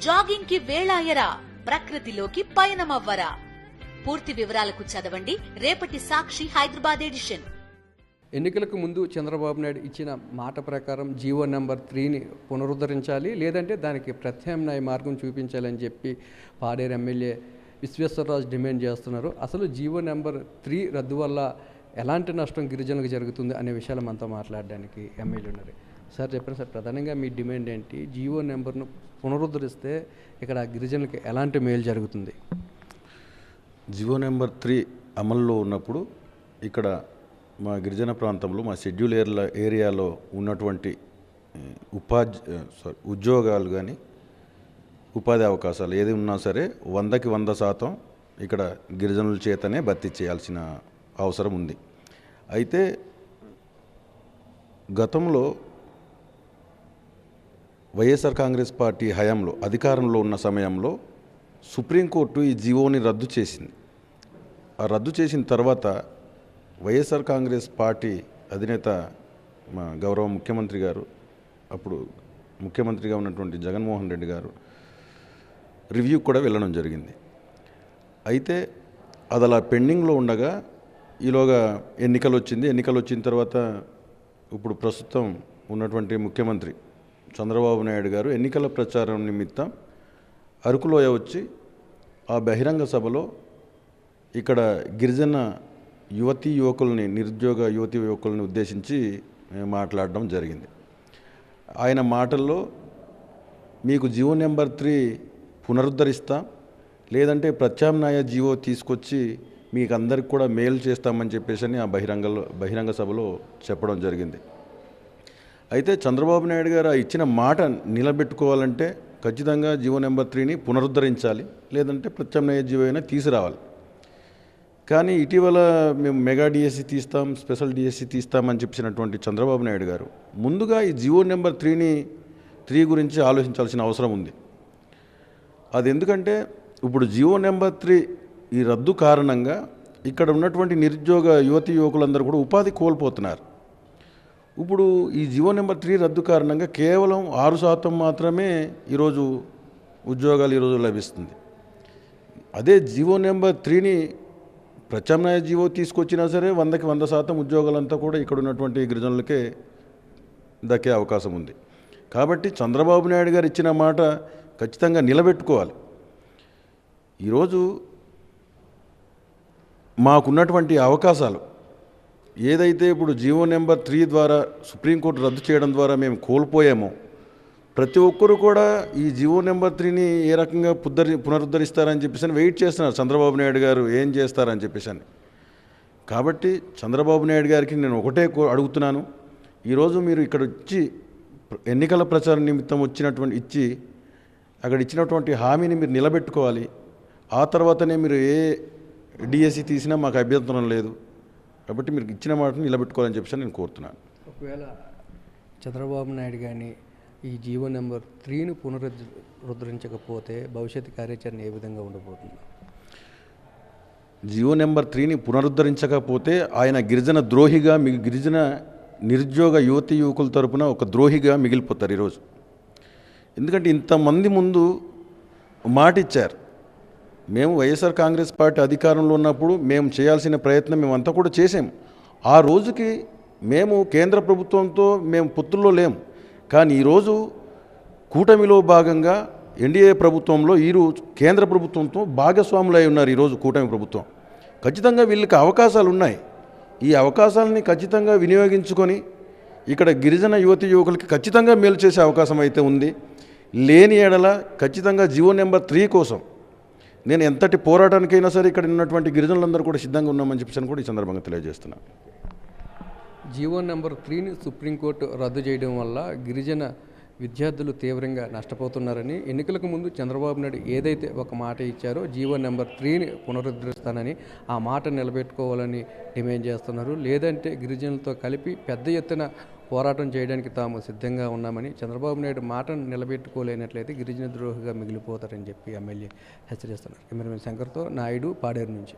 Jogging కి వేళాయరా, ప్రకృతిలోకి పయనమవ్వరా. పూర్తి వివరాలకు చదవండి రేపటి సాక్షి హైదరాబాద్ ఎడిషన్. ఎన్నికలకు ముందు చంద్రబాబు నాయుడు ఇచ్చిన మాట ప్రకారం జీవో నెంబర్ 3ని పునరుద్ధరించాలి, లేదంటే దానికి ప్రత్యామ్నాయ మార్గం చూపించాలని చెప్పి పాడేరు ఎమ్మెల్యే విశ్వేశ్వరరాజు డిమాండ్ చేస్తున్నారు. అసలు జీవో నెంబర్ 3 రద్దు వల్ల ఎలాంటి నష్టం గిరిజనులకు జరుగుతుంది అనే విషయాలు మనతో మాట్లాడడానికి ఎమ్మెల్యే ఉన్నారు. సార్ చెప్పండి సార్, ప్రధానంగా మీ డిమాండ్ ఏంటి? జీవో నెంబర్ను పునరుద్ధరిస్తే ఇక్కడ గిరిజనులకు ఎలాంటి మేలు జరుగుతుంది? జీవో నెంబర్ 3 అమల్లో ఉన్నప్పుడు ఇక్కడ మా గిరిజన ప్రాంతంలో మా షెడ్యూల్ ఏరియాలో ఉన్నటువంటి ఉద్యోగాలు కానీ ఉపాధి అవకాశాలు ఏది ఉన్నా సరే 100కి 100% ఇక్కడ గిరిజనుల చేతనే భర్తీ చేయాల్సిన అవసరం ఉంది. అయితే గతంలో వైఎస్ఆర్ కాంగ్రెస్ పార్టీ హయాంలో అధికారంలో ఉన్న సమయంలో సుప్రీంకోర్టు ఈ జీవోని రద్దు చేసింది. ఆ రద్దు చేసిన తర్వాత వైఎస్ఆర్ కాంగ్రెస్ పార్టీ అధినేత మా గౌరవ ముఖ్యమంత్రి గారు, అప్పుడు ముఖ్యమంత్రిగా ఉన్నటువంటి జగన్మోహన్ రెడ్డి గారు రివ్యూ కూడా వెళ్ళడం జరిగింది. అయితే అది అలా పెండింగ్లో ఉండగా ఈలోగా ఎన్నికలు వచ్చిన తర్వాత ఇప్పుడు ప్రస్తుతం ఉన్నటువంటి ముఖ్యమంత్రి చంద్రబాబు నాయుడు గారు ఎన్నికల ప్రచారం నిమిత్తం అరకులోయ వచ్చి ఆ బహిరంగ సభలో ఇక్కడ గిరిజన నిరుద్యోగ యువతీ యువకుల్ని ఉద్దేశించి మాట్లాడడం జరిగింది. ఆయన మాటల్లో మీకు జీవో నెంబర్ 3 పునరుద్ధరిస్తాం, లేదంటే ప్రత్యామ్నాయ జీవో తీసుకొచ్చి మీకు అందరికి కూడా మేలు చేస్తామని చెప్పేసి ఆ బహిరంగ సభలో చెప్పడం జరిగింది. అయితే చంద్రబాబు నాయుడు గారు ఇచ్చిన మాట నిలబెట్టుకోవాలంటే ఖచ్చితంగా జీవో నెంబర్ 3ని పునరుద్ధరించాలి, లేదంటే ప్రత్యామ్నాయ జీవో అయినా తీసుకురావాలి. కానీ ఇటీవల మేము మెగా డిఎస్సి తీస్తాం, స్పెషల్ డిఎస్సి తీస్తామని చెప్పినటువంటి చంద్రబాబు నాయుడు గారు ముందుగా ఈ జీవో నెంబర్ 3 గురించి ఆలోచించాల్సిన అవసరం ఉంది. అది ఎందుకంటే ఇప్పుడు జీవో నెంబర్ 3 ఈ రద్దు కారణంగా ఇక్కడ ఉన్నటువంటి నిరుద్యోగ యువతీ యువకులందరూ కూడా ఉపాధి కోల్పోతున్నారు. ఇప్పుడు ఈ జీవో నెంబర్ 3 రద్దు కారణంగా కేవలం 6% మాత్రమే ఈరోజు ఉద్యోగాలు ఈరోజు లభిస్తుంది. అదే జీవో నెంబర్ 3ని ప్రత్యామ్నాయ జీవో తీసుకొచ్చినా సరే 100కి 100% ఉద్యోగాలంతా కూడా ఇక్కడ ఉన్నటువంటి గిరిజనులకే దక్కే అవకాశం ఉంది. కాబట్టి చంద్రబాబు నాయుడు గారు ఇచ్చిన మాట ఖచ్చితంగా నిలబెట్టుకోవాలి. ఈరోజు మాకున్నటువంటి అవకాశాలు ఏదైతే ఇప్పుడు జీవో నెంబర్ 3 ద్వారా సుప్రీంకోర్టు రద్దు చేయడం ద్వారా మేము కోల్పోయామో, ప్రతి ఒక్కరు కూడా ఈ జీవో నెంబర్ 3ని ఏ రకంగా పునరుద్ధరిస్తారని చెప్పేసి వెయిట్ చేస్తున్నారు. చంద్రబాబు నాయుడు గారు ఏం చేస్తారని చెప్పేసి. కాబట్టి చంద్రబాబు నాయుడు గారికి నేను ఒకటే అడుగుతున్నాను, ఈరోజు మీరు ఇక్కడ వచ్చి ఎన్నికల ప్రచారం నిమిత్తం అక్కడ ఇచ్చినటువంటి హామీని మీరు నిలబెట్టుకోవాలి. ఆ తర్వాతనే మీరు ఏ డిఎస్సి తీసినా మాకు అభ్యంతరం లేదు. కాబట్టి మీరు ఇచ్చిన మాటను నిలబెట్టుకోవాలని చెప్పేసి నేను కోరుతున్నాను. ఒకవేళ చంద్రబాబు నాయుడు కానీ ఈ జీవో నెంబర్ 3ని పునరుద్ధరించకపోతే భవిష్యత్తు కార్యాచరణ ఏ విధంగా ఉండబోతుంది? జీవో నెంబర్ 3ని పునరుద్ధరించకపోతే ఆయన గిరిజన నిరుద్యోగ యువతీ యువకుల తరపున ఒక ద్రోహిగా మిగిలిపోతారు ఈరోజు. ఎందుకంటే ఇంతమంది ముందు మాట ఇచ్చారు. మేము వైఎస్ఆర్ కాంగ్రెస్ పార్టీ అధికారంలో ఉన్నప్పుడు మేము చేయాల్సిన ప్రయత్నం మేమంతా కూడా చేసాం. ఆ రోజుకి మేము కేంద్ర ప్రభుత్వంతో మేము పొత్తుల్లో లేము. కానీ ఈరోజు కూటమిలో భాగంగా ఎన్డీఏ ప్రభుత్వంలో కేంద్ర ప్రభుత్వంతో భాగస్వాములై ఉన్నారు. ఈరోజు కూటమి ప్రభుత్వం ఖచ్చితంగా వీళ్ళకి అవకాశాలు ఉన్నాయి. ఈ అవకాశాలని ఖచ్చితంగా వినియోగించుకొని ఇక్కడ గిరిజన యువతీ యువకులకి ఖచ్చితంగా మేలు చేసే అవకాశం అయితే ఉంది. లేని ఎడల ఖచ్చితంగా జీవో నెంబర్ 3 కోసం నేను ఎంతటి పోరాటానికైనా సరే ఇక్కడ ఉన్నటువంటి గిరిజనులందరూ కూడా సిద్ధంగా ఉన్నామని చెప్పేసి కూడా ఈ సందర్భంగా తెలియజేస్తున్నాను. జీవో నెంబర్ 3ని సుప్రీంకోర్టు రద్దు చేయడం వల్ల గిరిజన విద్యార్థులు తీవ్రంగా నష్టపోతున్నారని, ఎన్నికలకు ముందు చంద్రబాబు నాయుడు ఏదైతే ఒక మాట ఇచ్చారో జీవో నెంబర్ 3ని పునరుద్ధరిస్తానని ఆ మాట నిలబెట్టుకోవాలని డిమాండ్ చేస్తున్నారు. లేదంటే గిరిజనులతో కలిపి పెద్ద ఎత్తున పోరాటం చేయడానికి తాము సిద్ధంగా ఉన్నామని, చంద్రబాబు నాయుడు మాటను నిలబెట్టుకోలేనట్లయితే గిరిజన ద్రోహిగా మిగిలిపోతారని చెప్పి ఎమ్మెల్యే హెచ్చరిస్తున్నారు. కెమెరామెన్ శంకర్తో నాయుడు, పాడేరు నుంచి.